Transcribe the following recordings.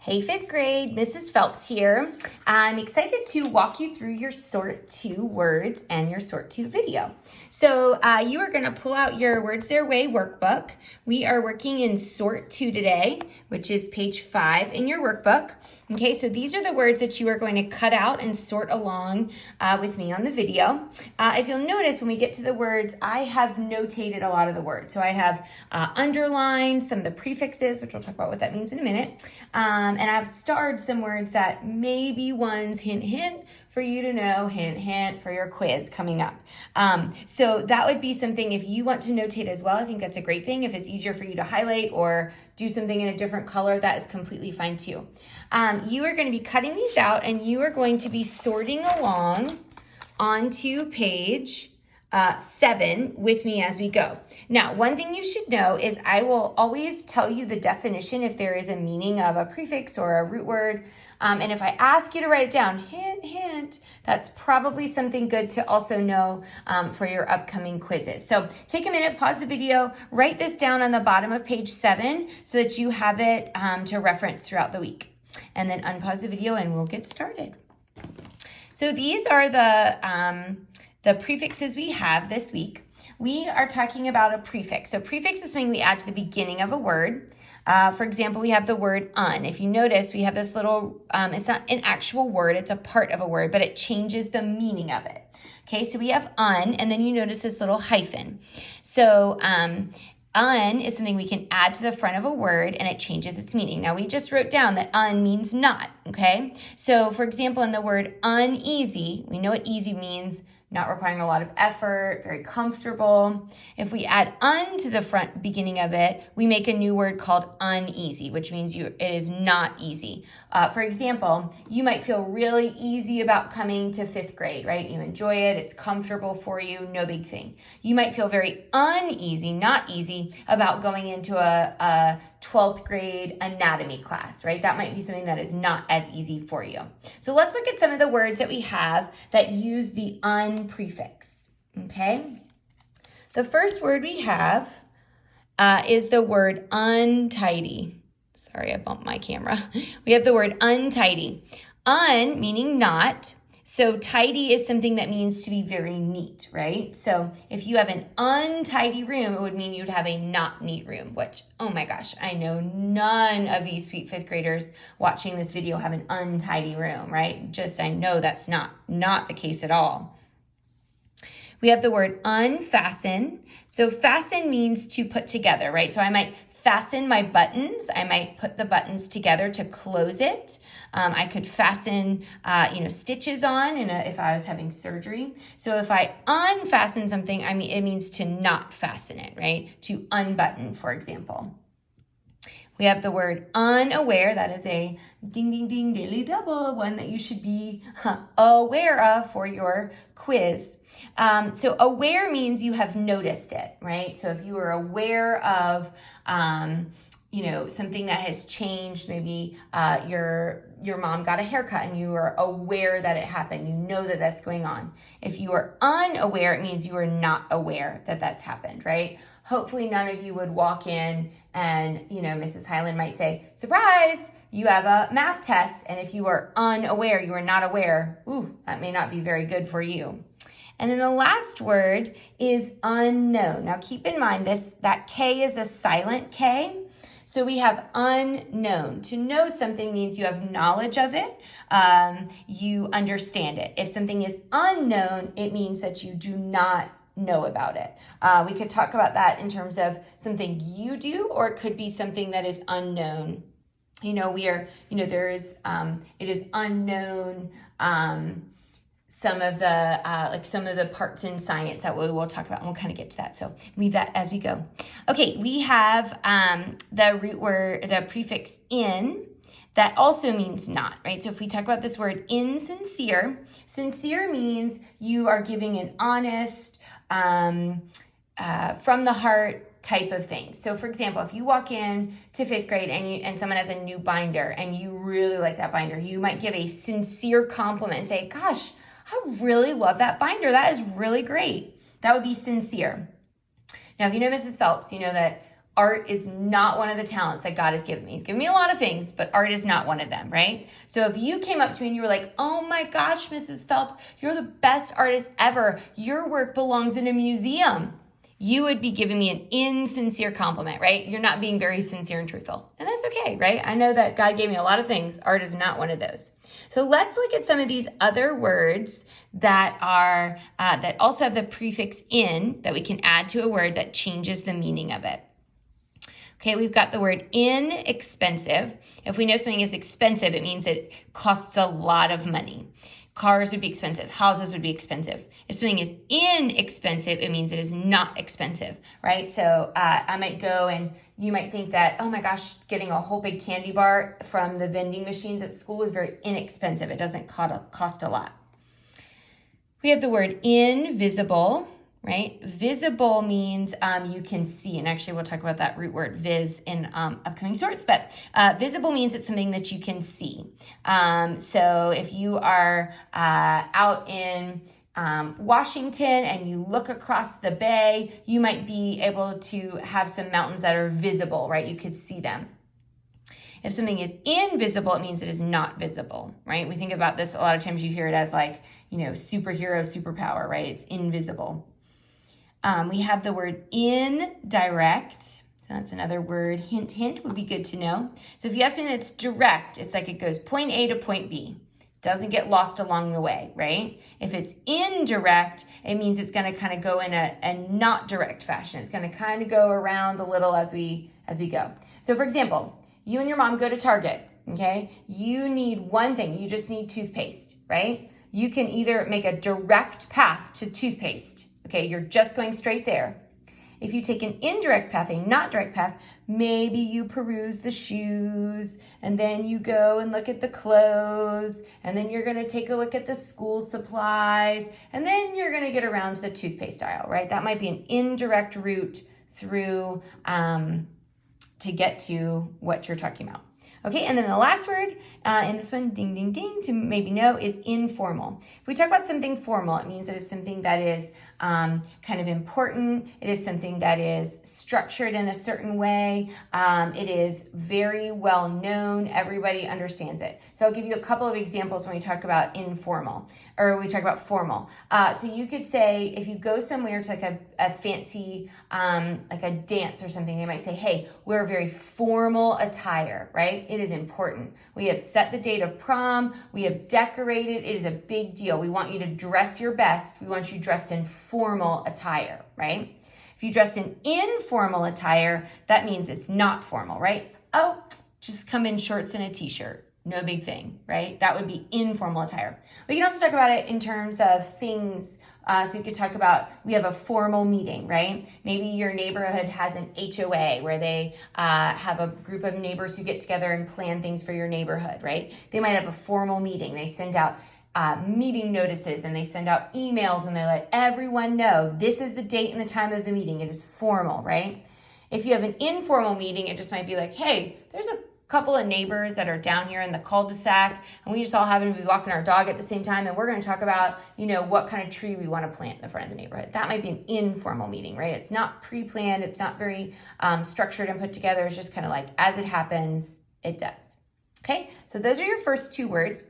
Hey, fifth grade, Mrs. Phelps here. I'm excited to walk you through your Sort To words and your Sort To video. So you are going to pull out your Words Their Way workbook. We are working in Sort To today, which is page 5 in your workbook. Okay, so these are the words that you are going to cut out and sort along with me on the video. If you'll notice, when we get to the words, I have notated a lot of the words. So I have underlined some of the prefixes, which we'll talk about what that means in a minute. And I've starred some words that maybe one's hint, hint for you to know, hint, hint for your quiz coming up. So that would be something if you want to notate as well. I think that's a great thing. If it's easier for you to highlight or do something in a different color, that is completely fine too. You are going to be cutting these out and you are going to be sorting along onto page 7 with me as we go. Now, one thing you should know is I will always tell you the definition if there is a meaning of a prefix or a root word. And if I ask you to write it down, hint, hint, that's probably something good to also know for your upcoming quizzes. So take a minute, pause the video, write this down on the bottom of page 7 so that you have it to reference throughout the week. And then unpause the video and we'll get started. So these are the prefixes we have this week. We are talking about a prefix. So prefix is something we add to the beginning of a word. For example, we have the word un. If you notice, we have this little, it's not an actual word, it's a part of a word, but it changes the meaning of it. Okay, so we have un, and then you notice this little hyphen. So un is something we can add to the front of a word and it changes its meaning. Now we just wrote down that un means not, okay? So for example, in the word uneasy, we know what easy means, not requiring a lot of effort, very comfortable. If we add un to the front beginning of it, we make a new word called uneasy, which means it is not easy. For example, you might feel really easy about coming to 5th grade, right? You enjoy it, it's comfortable for you, no big thing. You might feel very uneasy, not easy, about going into a 12th grade anatomy class, right? That might be something that is not as easy for you. So let's look at some of the words that we have that use the un prefix, okay? The first word we have is the word untidy. Sorry, I bumped my camera. We have the word untidy. Un meaning not. So tidy is something that means to be very neat, right? So if you have an untidy room, it would mean you'd have a not neat room, which, oh my gosh, I know none of these sweet 5th graders watching this video have an untidy room, right? Just, I know that's not the case at all. We have the word unfasten. So fasten means to put together, right? So I might fasten my buttons. I might put the buttons together to close it. I could fasten, stitches on if I was having surgery. So if I unfasten something, it means to not fasten it, right? To unbutton, for example. We have the word unaware. That is a ding, ding, ding, daily double, one that you should be aware of for your quiz. So aware means you have noticed it, right? So if you are aware of, something that has changed, maybe your mom got a haircut and you are aware that it happened. You know that that's going on. If you are unaware, it means you are not aware that that's happened, right? Hopefully none of you would walk in and, Mrs. Highland might say, surprise, you have a math test. And if you are unaware, you are not aware, that may not be very good for you. And then the last word is unknown. Now keep in mind that K is a silent K. So we have unknown. To know something means you have knowledge of it, you understand it. If something is unknown, it means that you do not know about it. We could talk about that in terms of something you do, or it could be something that is unknown. It is unknown, some of the parts in science that we will talk about, and we'll kind of get to that. So leave that as we go. Okay, we have the root word, the prefix in, that also means not, right? So if we talk about this word insincere, sincere means you are giving an honest, from the heart type of thing. So for example, if you walk in to 5th grade and someone has a new binder and you really like that binder, you might give a sincere compliment and say, gosh, I really love that binder. That is really great. That would be sincere. Now, if you know Mrs. Phelps, you know that art is not one of the talents that God has given me. He's given me a lot of things, but art is not one of them, right? So if you came up to me and you were like, oh my gosh, Mrs. Phelps, you're the best artist ever. Your work belongs in a museum. You would be giving me an insincere compliment, right? You're not being very sincere and truthful. And that's okay, right? I know that God gave me a lot of things. Art is not one of those. So let's look at some of these other words that are that also have the prefix in that we can add to a word that changes the meaning of it. Okay, we've got the word inexpensive. If we know something is expensive, it means it costs a lot of money. Cars would be expensive. Houses would be expensive. If something is inexpensive, it means it is not expensive, right? So I might go and you might think that, oh my gosh, getting a whole big candy bar from the vending machines at school is very inexpensive. It doesn't cost a lot. We have the word invisible, right? Visible means you can see, and actually we'll talk about that root word vis in upcoming sorts, but visible means it's something that you can see. So if you are out in Washington and you look across the bay, you might be able to have some mountains that are visible, right? You could see them. If something is invisible, it means it is not visible, right? We think about this a lot of times. You hear it as like, superhero, superpower, right? It's invisible. We have the word indirect. So that's another word. Hint, hint would be good to know. So if you have something that's direct, it's like it goes point A to point B. Doesn't get lost along the way, right? If it's indirect, it means it's going to kind of go in a not direct fashion. It's going to kind of go around a little as we go. So for example, you and your mom go to Target, okay? You need one thing. You just need toothpaste, right? You can either make a direct path to toothpaste. Okay, you're just going straight there. If you take an indirect path, a not direct path, maybe you peruse the shoes, and then you go and look at the clothes, and then you're going to take a look at the school supplies, and then you're going to get around to the toothpaste aisle, right? That might be an indirect route through to get to what you're talking about. Okay, and then the last word in this one, ding, ding, ding, to maybe know, is informal. If we talk about something formal, it means it is something that is kind of important. It is something that is structured in a certain way. It is very well known. Everybody understands it. So I'll give you a couple of examples when we talk about informal, or we talk about formal. So you could say, if you go somewhere to like a fancy, like a dance or something, they might say, hey, we're a very formal attire, right? It is important. We have set the date of prom. We have decorated. It is a big deal. We want you to dress your best. We want you dressed in formal attire, right? If you dress in informal attire, that means it's not formal, right? Oh, just come in shorts and a t-shirt. No big thing, right? That would be informal attire. We can also talk about it in terms of things. So we could talk about, we have a formal meeting, right? Maybe your neighborhood has an HOA where they have a group of neighbors who get together and plan things for your neighborhood, right? They might have a formal meeting. They send out meeting notices and they send out emails and they let everyone know this is the date and the time of the meeting. It is formal, right? If you have an informal meeting, it just might be like, hey, there's a couple of neighbors that are down here in the cul-de-sac and we just all happen to be walking our dog at the same time and we're going to talk about, what kind of tree we want to plant in the front of the neighborhood. That might be an informal meeting, right? It's not pre-planned. It's not very structured and put together. It's just kind of like as it happens, it does. Okay, so those are your first two words.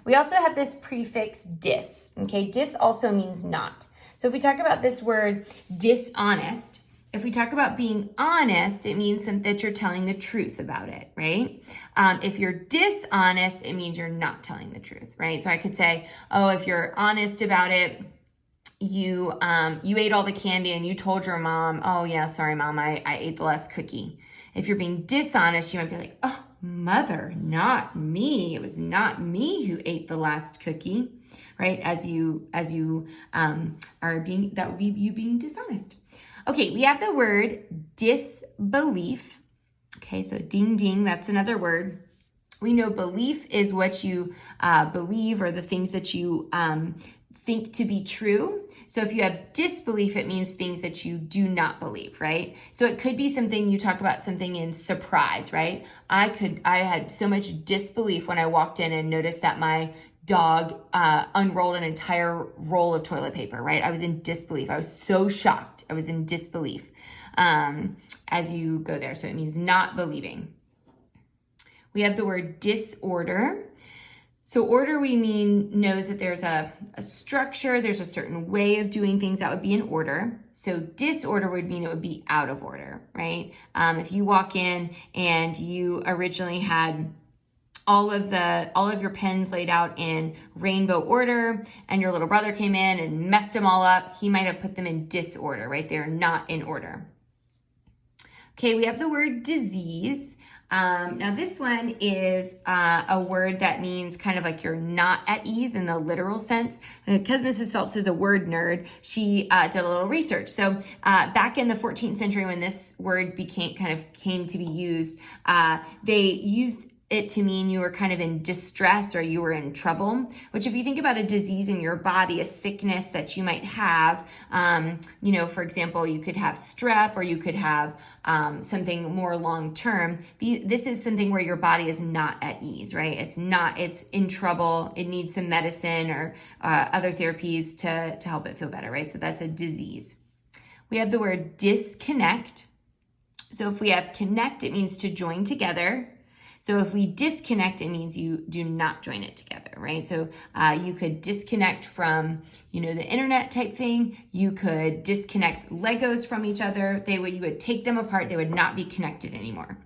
We also have this prefix dis. Okay, dis also means not. So if we talk about this word dishonest, if we talk about being honest, it means that you're telling the truth about it, right? If you're dishonest, it means you're not telling the truth, right? So I could say, oh, if you're honest about it, you ate all the candy and you told your mom, oh yeah, sorry mom, I ate the last cookie. If you're being dishonest, you might be like, oh, mother, not me. It was not me who ate the last cookie, right? As you are being, that would be you being dishonest. Okay, we have the word disbelief. Okay, so ding, ding, that's another word. We know belief is what you believe or the things that you think to be true. So if you have disbelief, it means things that you do not believe, right? So it could be something, you talk about something in surprise, right? I had so much disbelief when I walked in and noticed that my dog unrolled an entire roll of toilet paper, right? I was in disbelief. I was so shocked. I was in disbelief. as you go there. So it means not believing. We have the word disorder. So order, we mean, knows that there's a structure, there's a certain way of doing things that would be in order. So disorder would mean it would be out of order, right? If you walk in and you originally had all of your pens laid out in rainbow order, and your little brother came in and messed them all up, he might have put them in disorder, right? They're not in order. Okay, we have the word disease. Now this one is a word that means kind of like you're not at ease in the literal sense. Because Mrs. Phelps is a word nerd, she did a little research. So back in the 14th century when this word came to be used, they used it to mean you were kind of in distress or you were in trouble, which if you think about a disease in your body, a sickness that you might have, for example, you could have strep or you could have something more long-term. This is something where your body is not at ease, right? It's in trouble. It needs some medicine or other therapies to help it feel better, right? So that's a disease. We have the word disconnect. So if we have connect, it means to join together. So if we disconnect, it means you do not join it together, right? So you could disconnect from, the internet type thing. You could disconnect Legos from each other. You would take them apart. They would not be connected anymore.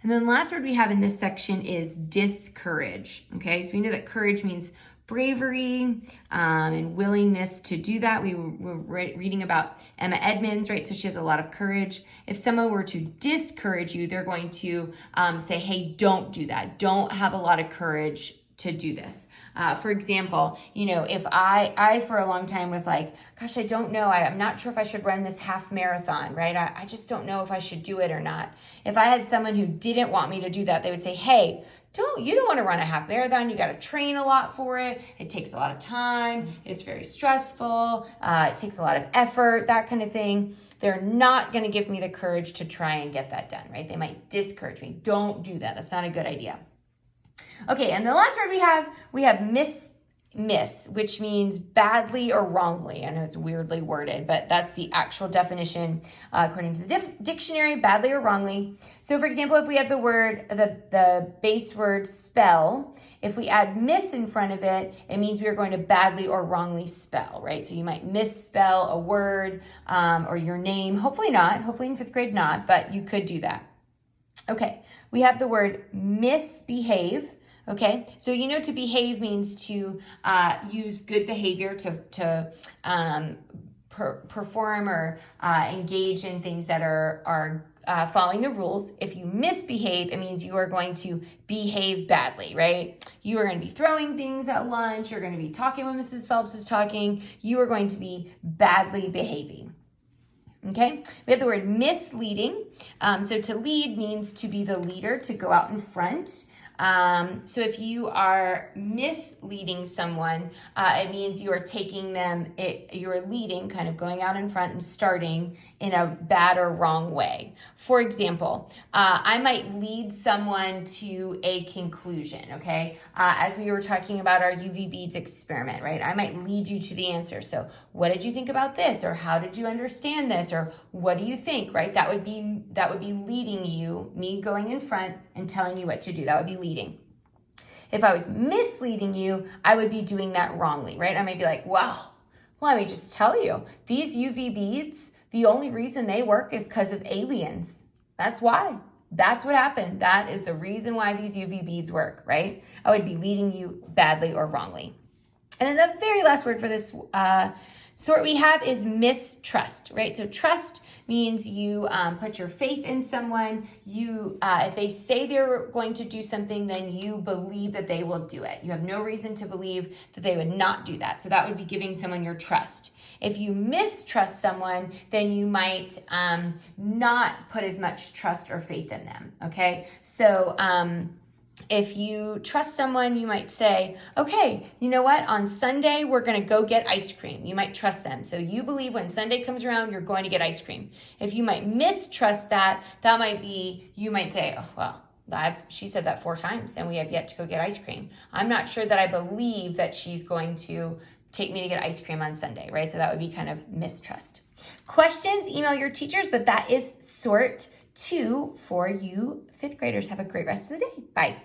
And then the last word we have in this section is discourage, okay? So we know that courage means bravery and willingness to do that. We were reading about Emma Edmonds, right? So she has a lot of courage. If someone were to discourage you, they're going to say, hey, don't do that. Don't have a lot of courage to do this. For example, if I for a long time was like, gosh, I don't know. I'm not sure if I should run this half marathon, right? I just don't know if I should do it or not. If I had someone who didn't want me to do that, they would say, hey, you don't want to run a half marathon. You got to train a lot for it. It takes a lot of time. It's very stressful. It takes a lot of effort, that kind of thing. They're not going to give me the courage to try and get that done, right? They might discourage me. Don't do that. That's not a good idea. Okay, and the last word we have miss, which means badly or wrongly. I know it's weirdly worded, but that's the actual definition according to the dictionary, badly or wrongly. So for example, if we have the base word spell, if we add miss in front of it, it means we are going to badly or wrongly spell, right? So you might misspell a word or your name. Hopefully not, hopefully in 5th grade not, but you could do that. Okay, we have the word misbehave. Okay, so to behave means to use good behavior to perform or engage in things that are following the rules. If you misbehave, it means you are going to behave badly, right? You are going to be throwing things at lunch. You're going to be talking when Mrs. Phelps is talking. You are going to be badly behaving. Okay, we have the word misleading. So to lead means to be the leader, to go out in front. So if you are misleading someone, it means you are taking them, you're leading, kind of going out in front and starting in a bad or wrong way. For example, I might lead someone to a conclusion, okay? As we were talking about our UV beads experiment, right? I might lead you to the answer. So what did you think about this? Or how did you understand this? Or what do you think, right? That would be leading you, me going in front and telling you what to do. That would be leading. If I was misleading you, I would be doing that wrongly, right? I might be like, well, let me just tell you, these UV beads, the only reason they work is because of aliens. That's why. That's what happened. That is the reason why these UV beads work, right? I would be leading you badly or wrongly. And then the very last word for this sort we have is mistrust, right? So trust means you put your faith in someone. If they say they're going to do something, then you believe that they will do it. You have no reason to believe that they would not do that. So that would be giving someone your trust. If you mistrust someone, then you might not put as much trust or faith in them, okay? So if you trust someone, you might say, okay, you know what? On Sunday, we're going to go get ice cream. You might trust them. So you believe when Sunday comes around, you're going to get ice cream. If you might mistrust that might be, you might say, oh, well, she said that 4 times and we have yet to go get ice cream. I'm not sure that I believe that she's going to take me to get ice cream on Sunday, right? So that would be kind of mistrust. Questions, email your teachers, but that is sort 2 for you 5th graders. Have a great rest of the day. Bye.